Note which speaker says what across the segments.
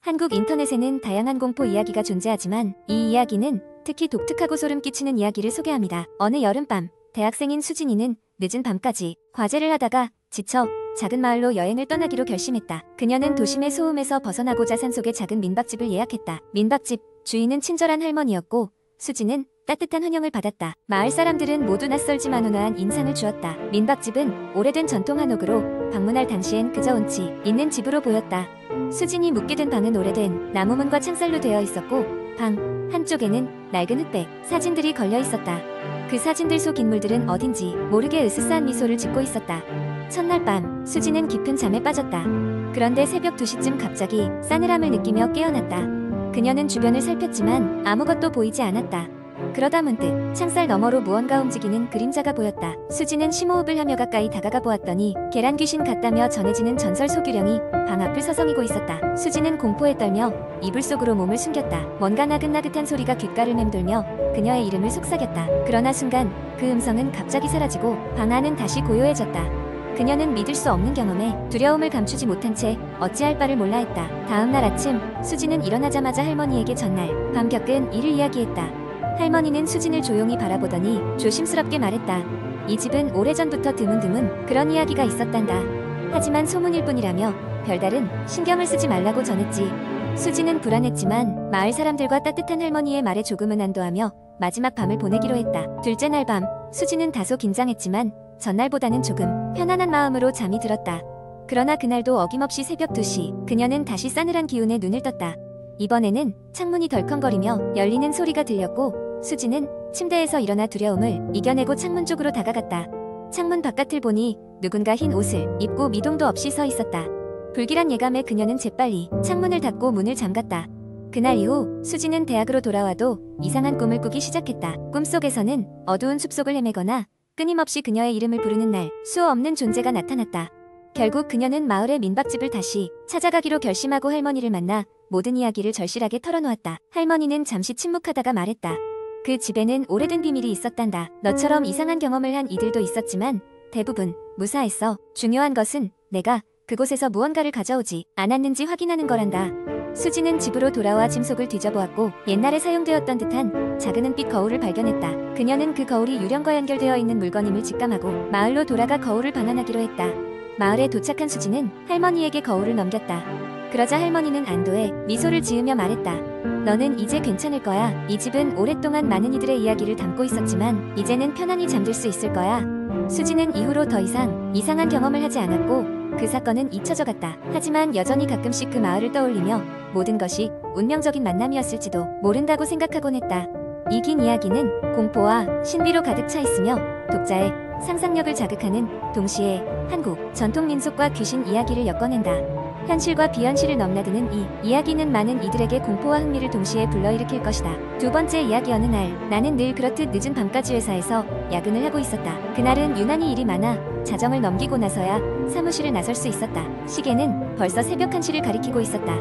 Speaker 1: 한국 인터넷에는 다양한 공포 이야기가 존재하지만 이 이야기는 특히 독특하고 소름 끼치는 이야기를 소개합니다. 어느 여름밤, 대학생인 수진이는 늦은 밤까지 과제를 하다가 지쳐 작은 마을로 여행을 떠나기로 결심했다. 그녀는 도심의 소음에서 벗어나고자 산속의 작은 민박집을 예약했다. 민박집 주인은 친절한 할머니였고 수진은 따뜻한 환영을 받았다. 마을 사람들은 모두 낯설지만 온화한 인상을 주었다. 민박집은 오래된 전통 한옥으로 방문할 당시엔 그저 운치 있는 집으로 보였다. 수진이 묵게 된 방은 오래된 나무문과 창살로 되어 있었고 방 한쪽에는 낡은 흑백 사진들이 걸려 있었다. 그 사진들 속 인물들은 어딘지 모르게 으스스한 미소를 짓고 있었다. 첫날 밤 수진은 깊은 잠에 빠졌다. 그런데 새벽 2시쯤 갑자기 싸늘함을 느끼며 깨어났다. 그녀는 주변을 살폈지만 아무것도 보이지 않았다. 그러다 문득 창살 너머로 무언가 움직이는 그림자가 보였다. 수진은 심호흡을 하며 가까이 다가가 보았더니 계란 귀신 같다며 전해지는 전설 소규령이 방 앞을 서성이고 있었다. 수진은 공포에 떨며 이불 속으로 몸을 숨겼다. 뭔가 나긋나긋한 소리가 귓가를 맴돌며 그녀의 이름을 속삭였다. 그러나 순간 그 음성은 갑자기 사라지고 방 안은 다시 고요해졌다. 그녀는 믿을 수 없는 경험에 두려움을 감추지 못한 채 어찌할 바를 몰라 했다. 다음 날 아침 수진은 일어나자마자 할머니에게 전날 밤 겪은 일을 이야기했다. 할머니는 수진을 조용히 바라보더니 조심스럽게 말했다. 이 집은 오래전부터 드문드문 그런 이야기가 있었단다. 하지만 소문일 뿐이라며 별다른 신경을 쓰지 말라고 전했지. 수진은 불안했지만 마을 사람들과 따뜻한 할머니의 말에 조금은 안도하며 마지막 밤을 보내기로 했다. 둘째 날 밤 수진은 다소 긴장했지만 전날보다는 조금 편안한 마음으로 잠이 들었다. 그러나 그날도 어김없이 새벽 2시 그녀는 다시 싸늘한 기운에 눈을 떴다. 이번에는 창문이 덜컹거리며 열리는 소리가 들렸고 수진은 침대에서 일어나 두려움을 이겨내고 창문 쪽으로 다가갔다. 창문 바깥을 보니 누군가 흰 옷을 입고 미동도 없이 서 있었다. 불길한 예감에 그녀는 재빨리 창문을 닫고 문을 잠갔다. 그날 이후 수진은 대학으로 돌아와도 이상한 꿈을 꾸기 시작했다. 꿈속에서는 어두운 숲속을 헤매거나 끊임없이 그녀의 이름을 부르는 날 수 없는 존재가 나타났다. 결국 그녀는 마을의 민박집을 다시 찾아가기로 결심하고 할머니를 만나 모든 이야기를 절실하게 털어놓았다. 할머니는 잠시 침묵하다가 말했다. 그 집에는 오래된 비밀이 있었단다. 너처럼 이상한 경험을 한 이들도 있었지만 대부분 무사했어. 중요한 것은 내가 그곳에서 무언가를 가져오지 않았는지 확인하는 거란다. 수진은 집으로 돌아와 짐속을 뒤져보았고 옛날에 사용되었던 듯한 작은 은빛 거울을 발견했다. 그녀는 그 거울이 유령과 연결되어 있는 물건임을 직감하고 마을로 돌아가 거울을 반환하기로 했다. 마을에 도착한 수진은 할머니에게 거울을 넘겼다. 그러자 할머니는 안도에 미소를 지으며 말했다. 너는 이제 괜찮을 거야. 이 집은 오랫동안 많은 이들의 이야기를 담고 있었지만 이제는 편안히 잠들 수 있을 거야. 수진은 이후로 더 이상 이상한 경험을 하지 않았고 그 사건은 잊혀져 갔다. 하지만 여전히 가끔씩 그 마을을 떠올리며 모든 것이 운명적인 만남이었을지도 모른다고 생각하곤 했다. 이 긴 이야기는 공포와 신비로 가득 차 있으며 독자의 상상력을 자극하는 동시에 한국 전통 민속과 귀신 이야기를 엮어낸다. 현실과 비현실을 넘나드는 이 이야기는 많은 이들에게 공포와 흥미를 동시에 불러일으킬 것이다. 두 번째 이야기. 어느 날 나는 늘 그렇듯 늦은 밤까지 회사에서 야근을 하고 있었다. 그날은 유난히 일이 많아 자정을 넘기고 나서야 사무실을 나설 수 있었다. 시계는 벌써 새벽 1시를 가리키고 있었다.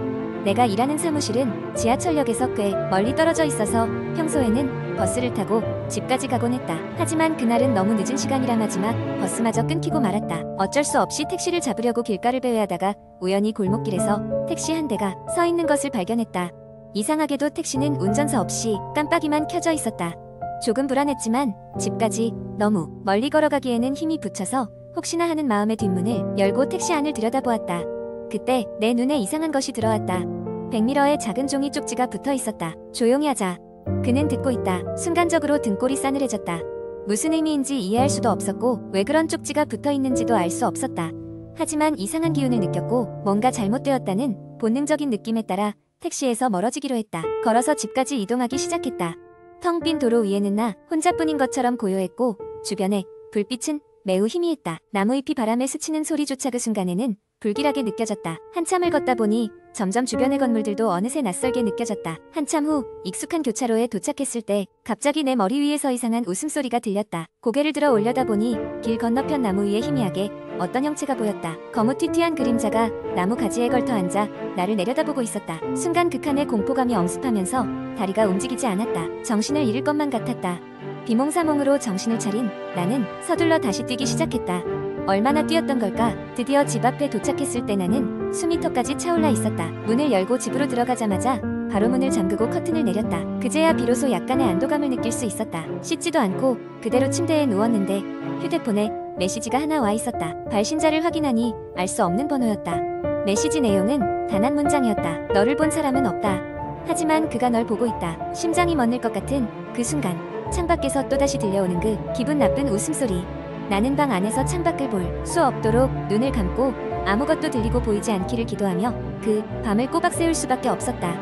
Speaker 1: 내가 일하는 사무실은 지하철역에서 꽤 멀리 떨어져 있어서 평소에는 버스를 타고 집까지 가곤 했다. 하지만 그날은 너무 늦은 시간이라 마지막 버스마저 끊기고 말았다. 어쩔 수 없이 택시를 잡으려고 길가를 배회하다가 우연히 골목길에서 택시 한 대가 서 있는 것을 발견했다. 이상하게도 택시는 운전사 없이 깜빡이만 켜져 있었다. 조금 불안했지만 집까지 너무 멀리 걸어가기에는 힘이 붙여서 혹시나 하는 마음에 뒷문을 열고 택시 안을 들여다보았다. 그때 내 눈에 이상한 것이 들어왔다. 백미러에 작은 종이 쪽지가 붙어 있었다. 조용히 하자. 그는 듣고 있다. 순간적으로 등골이 싸늘해졌다. 무슨 의미인지 이해할 수도 없었고 왜 그런 쪽지가 붙어 있는지도 알 수 없었다. 하지만 이상한 기운을 느꼈고 뭔가 잘못되었다는 본능적인 느낌에 따라 택시에서 멀어지기로 했다. 걸어서 집까지 이동하기 시작했다. 텅 빈 도로 위에는 나 혼자뿐인 것처럼 고요했고 주변에 불빛은 매우 희미했다. 나무잎이 바람에 스치는 소리조차 그 순간에는 불길하게 느껴졌다. 한참을 걷다 보니 점점 주변의 건물들도 어느새 낯설게 느껴졌다. 한참 후 익숙한 교차로에 도착했을 때 갑자기 내 머리 위에서 이상한 웃음소리가 들렸다. 고개를 들어 올려다보니 길 건너편 나무 위에 희미하게 어떤 형체가 보였다. 거무튀튀한 그림자가 나무 가지에 걸터 앉아 나를 내려다보고 있었다. 순간 극한의 공포감이 엄습하면서 다리가 움직이지 않았다. 정신을 잃을 것만 같았다. 비몽사몽으로 정신을 차린 나는 서둘러 다시 뛰기 시작했다. 얼마나 뛰었던 걸까? 드디어 집 앞에 도착했을 때 나는 수미터까지 차올라 있었다. 문을 열고 집으로 들어가자마자 바로 문을 잠그고 커튼을 내렸다. 그제야 비로소 약간의 안도감을 느낄 수 있었다. 씻지도 않고 그대로 침대에 누웠는데 휴대폰에 메시지가 하나 와 있었다. 발신자를 확인하니 알 수 없는 번호였다. 메시지 내용은 단 한 문장이었다. 너를 본 사람은 없다. 하지만 그가 널 보고 있다. 심장이 멎는 것 같은 그 순간 창밖에서 또다시 들려오는 그 기분 나쁜 웃음소리. 나는 방 안에서 창밖을 볼 수 없도록 눈을 감고 아무것도 들리고 보이지 않기를 기도하며 그 밤을 꼬박 세울 수밖에 없었다.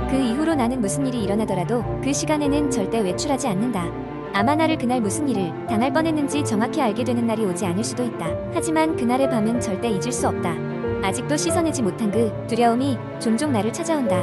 Speaker 1: 그 이후로 나는 무슨 일이 일어나더라도 그 시간에는 절대 외출하지 않는다. 아마 나를 그날 무슨 일을 당할 뻔했는지 정확히 알게 되는 날이 오지 않을 수도 있다. 하지만 그날의 밤은 절대 잊을 수 없다. 아직도 씻어내지 못한 그 두려움이 종종 나를 찾아온다.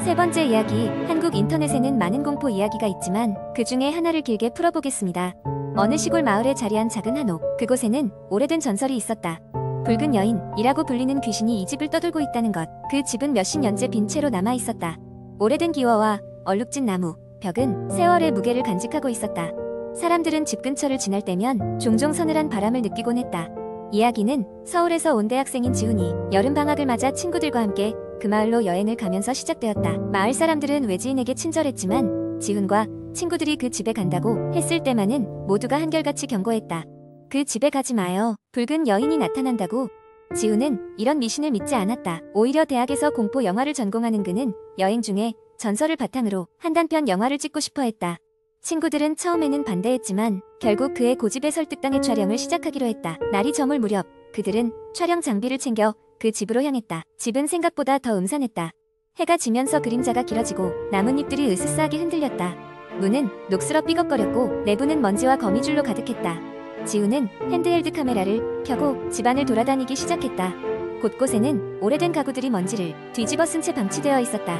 Speaker 1: 세 번째 이야기. 한국 인터넷에는 많은 공포 이야기가 있지만 그 중에 하나를 길게 풀어보겠습니다. 어느 시골 마을에 자리한 작은 한옥. 그곳에는 오래된 전설이 있었다. 붉은 여인이라고 불리는 귀신이 이 집을 떠돌고 있다는 것. 그 집은 몇십 년째 빈 채로 남아 있었다. 오래된 기와와 얼룩진 나무, 벽은 세월의 무게를 간직하고 있었다. 사람들은 집 근처를 지날 때면 종종 서늘한 바람을 느끼곤 했다. 이야기는 서울에서 온 대학생인 지훈이 여름방학을 맞아 친구들과 함께 그 마을로 여행을 가면서 시작되었다. 마을 사람들은 외지인에게 친절했지만 지훈과 친구들이 그 집에 간다고 했을 때만은 모두가 한결같이 경고했다. 그 집에 가지 마요. 붉은 여인이 나타난다고. 지훈은 이런 미신을 믿지 않았다. 오히려 대학에서 공포 영화를 전공하는 그는 여행 중에 전설을 바탕으로 한 단편 영화를 찍고 싶어 했다. 친구들은 처음에는 반대했지만 결국 그의 고집에 설득당해 촬영을 시작하기로 했다. 날이 저물 무렵 그들은 촬영 장비를 챙겨 그 집으로 향했다. 집은 생각보다 더 음산했다. 해가 지면서 그림자가 길어지고 나뭇잎들이 으스스하게 흔들렸다. 문은 녹슬어 삐걱거렸고 내부는 먼지와 거미줄로 가득했다. 지훈은 핸드헬드 카메라를 켜고 집안을 돌아다니기 시작했다. 곳곳에는 오래된 가구들이 먼지를 뒤집어 쓴 채 방치되어 있었다.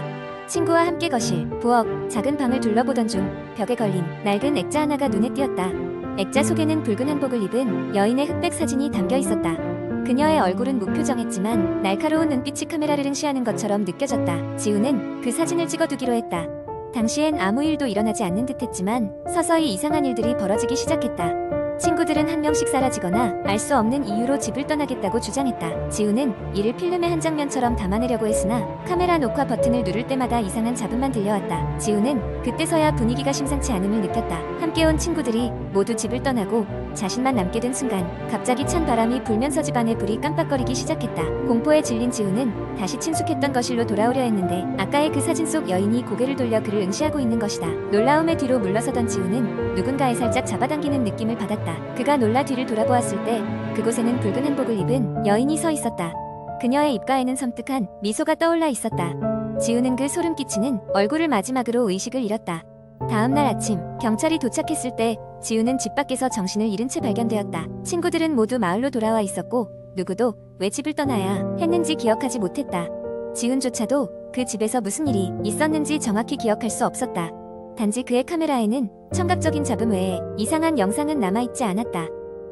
Speaker 1: 친구와 함께 거실, 부엌, 작은 방을 둘러보던 중 벽에 걸린 낡은 액자 하나가 눈에 띄었다. 액자 속에는 붉은 한복을 입은 여인의 흑백 사진이 담겨 있었다. 그녀의 얼굴은 무표정했지만 날카로운 눈빛이 카메라를 응시하는 것처럼 느껴졌다. 지훈은 그 사진을 찍어두기로 했다. 당시엔 아무 일도 일어나지 않는 듯했지만 서서히 이상한 일들이 벌어지기 시작했다. 친구들은 한 명씩 사라지거나 알 수 없는 이유로 집을 떠나겠다고 주장했다. 지훈은 이를 필름의 한 장면처럼 담아내려고 했으나 카메라 녹화 버튼을 누를 때마다 이상한 잡음만 들려왔다. 지훈은 그때서야 분위기가 심상치 않음을 느꼈다. 함께 온 친구들이 모두 집을 떠나고 자신만 남게 된 순간 갑자기 찬 바람이 불면서 집안의 불이 깜빡거리기 시작했다. 공포에 질린 지훈은 다시 친숙했던 거실로 돌아오려 했는데 아까의 그 사진 속 여인이 고개를 돌려 그를 응시하고 있는 것이다. 놀라움에 뒤로 물러서던 지훈은 누군가에 살짝 잡아당기는 느낌을 받았다. 그가 놀라 뒤를 돌아보았을 때 그곳에는 붉은 한복을 입은 여인이 서 있었다. 그녀의 입가에는 섬뜩한 미소가 떠올라 있었다. 지훈은 그 소름 끼치는 얼굴을 마지막으로 의식을 잃었다. 다음날 아침 경찰이 도착했을 때 지훈은 집 밖에서 정신을 잃은 채 발견되었다. 친구들은 모두 마을로 돌아와 있었고 누구도 왜 집을 떠나야 했는지 기억하지 못했다. 지훈조차도 그 집에서 무슨 일이 있었는지 정확히 기억할 수 없었다. 단지 그의 카메라에는 청각적인 잡음 외에 이상한 영상은 남아있지 않았다.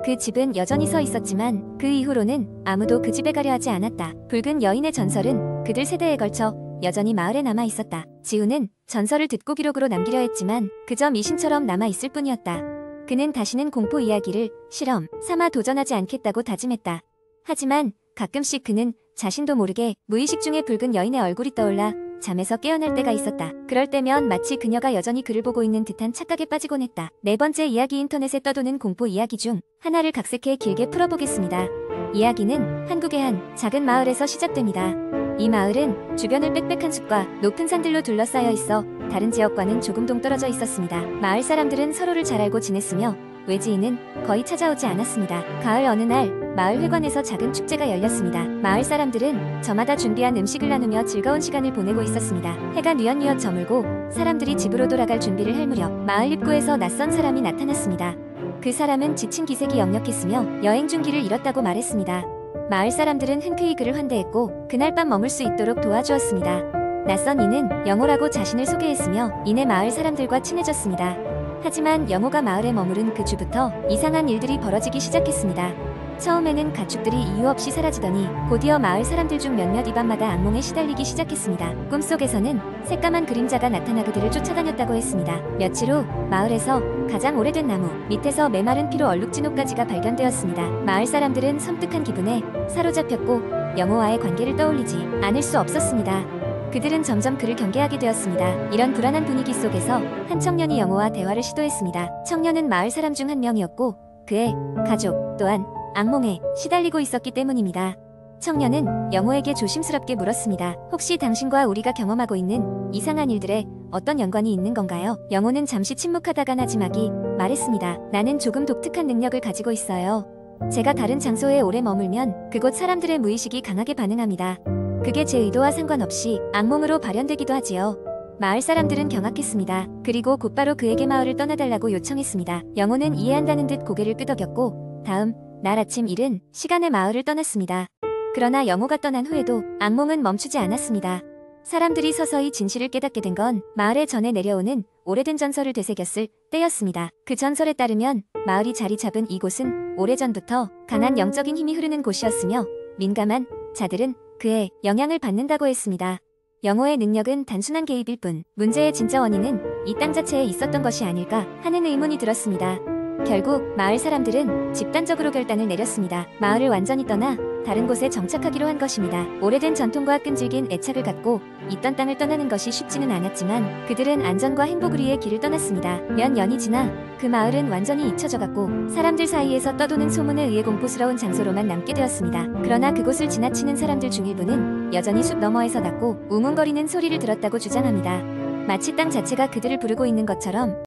Speaker 1: 그 집은 여전히 서 있었지만 그 이후로는 아무도 그 집에 가려 하지 않았다. 붉은 여인의 전설은 그들 세대에 걸쳐 여전히 마을에 남아있었다. 지훈은 전설을 듣고 기록으로 남기려 했지만 그저 미신처럼 남아있을 뿐이었다. 그는 다시는 공포 이야기를 실험 삼아 도전하지 않겠다고 다짐했다. 하지만 가끔씩 그는 자신도 모르게 무의식 중에 붉은 여인의 얼굴이 떠올라 잠에서 깨어날 때가 있었다. 그럴 때면 마치 그녀가 여전히 그를 보고 있는 듯한 착각에 빠지곤 했다. 네 번째 이야기. 인터넷에 떠도는 공포 이야기 중 하나를 각색해 길게 풀어보겠습니다. 이야기는 한국의 한 작은 마을에서 시작됩니다. 이 마을은 주변을 빽빽한 숲과 높은 산들로 둘러싸여 있어 다른 지역과는 조금 동떨어져 있었습니다. 마을 사람들은 서로를 잘 알고 지냈으며 외지인은 거의 찾아오지 않았습니다. 가을 어느 날 마을 회관에서 작은 축제가 열렸습니다. 마을 사람들은 저마다 준비한 음식을 나누며 즐거운 시간을 보내고 있었습니다. 해가 뉘엿뉘엿 저물고 사람들이 집으로 돌아갈 준비를 할 무렵 마을 입구에서 낯선 사람이 나타났습니다. 그 사람은 지친 기색이 역력했으며 여행 중기를 잃었다고 말했습니다. 마을 사람들은 흔쾌히 그를 환대했고 그날 밤 머물 수 있도록 도와주었습니다. 낯선 이는 영호라고 자신을 소개했으며 이내 마을 사람들과 친해졌습니다. 하지만 영호가 마을에 머무른 그 주부터 이상한 일들이 벌어지기 시작했습니다. 처음에는 가축들이 이유 없이 사라지더니 곧이어 마을 사람들 중 몇몇 이 밤마다 악몽에 시달리기 시작했습니다. 꿈속에서는 새까만 그림자가 나타나 그들을 쫓아다녔다고 했습니다. 며칠 후 마을에서 가장 오래된 나무 밑에서 메마른 피로 얼룩진 옷가지가 발견되었습니다. 마을 사람들은 섬뜩한 기분에 사로잡혔고 영호와의 관계를 떠올리지 않을 수 없었습니다. 그들은 점점 그를 경계하게 되었습니다. 이런 불안한 분위기 속에서 한 청년이 영호와 대화를 시도했습니다. 청년은 마을 사람 중 한 명이었고 그의 가족 또한 악몽에 시달리고 있었기 때문입니다. 청년은 영호에게 조심스럽게 물었습니다. 혹시 당신과 우리가 경험하고 있는 이상한 일들에 어떤 연관이 있는 건가요? 영호는 잠시 침묵하다가 나지막이 말했습니다. 나는 조금 독특한 능력을 가지고 있어요. 제가 다른 장소에 오래 머물면 그곳 사람들의 무의식이 강하게 반응합니다. 그게 제 의도와 상관없이 악몽으로 발현되기도 하지요. 마을 사람들은 경악했습니다. 그리고 곧바로 그에게 마을을 떠나달라고 요청했습니다. 영호는 이해한다는 듯 고개를 끄덕였고 다음 날 아침 이른 시간에 마을을 떠났습니다. 그러나 영호가 떠난 후에도 악몽은 멈추지 않았습니다. 사람들이 서서히 진실을 깨닫게 된 건 마을에 전해 내려오는 오래된 전설을 되새겼을 때였습니다. 그 전설에 따르면 마을이 자리 잡은 이곳은 오래전부터 강한 영적인 힘이 흐르는 곳이었으며 민감한 자들은 그의 영향을 받는다고 했습니다. 영호의 능력은 단순한 개입일 뿐 문제의 진짜 원인은 이 땅 자체에 있었던 것이 아닐까 하는 의문이 들었습니다. 결국 마을 사람들은 집단적으로 결단을 내렸습니다. 마을을 완전히 떠나 다른 곳에 정착하기로 한 것입니다. 오래된 전통과 끈질긴 애착을 갖고 있던 땅을 떠나는 것이 쉽지는 않았지만 그들은 안전과 행복을 위해 길을 떠났습니다. 몇 년이 지나 그 마을은 완전히 잊혀져갔고 사람들 사이에서 떠도는 소문에 의해 공포스러운 장소로만 남게 되었습니다. 그러나 그곳을 지나치는 사람들 중 일부는 여전히 숲 너머에서 났고 우문거리는 소리를 들었다고 주장합니다. 마치 땅 자체가 그들을 부르고 있는 것처럼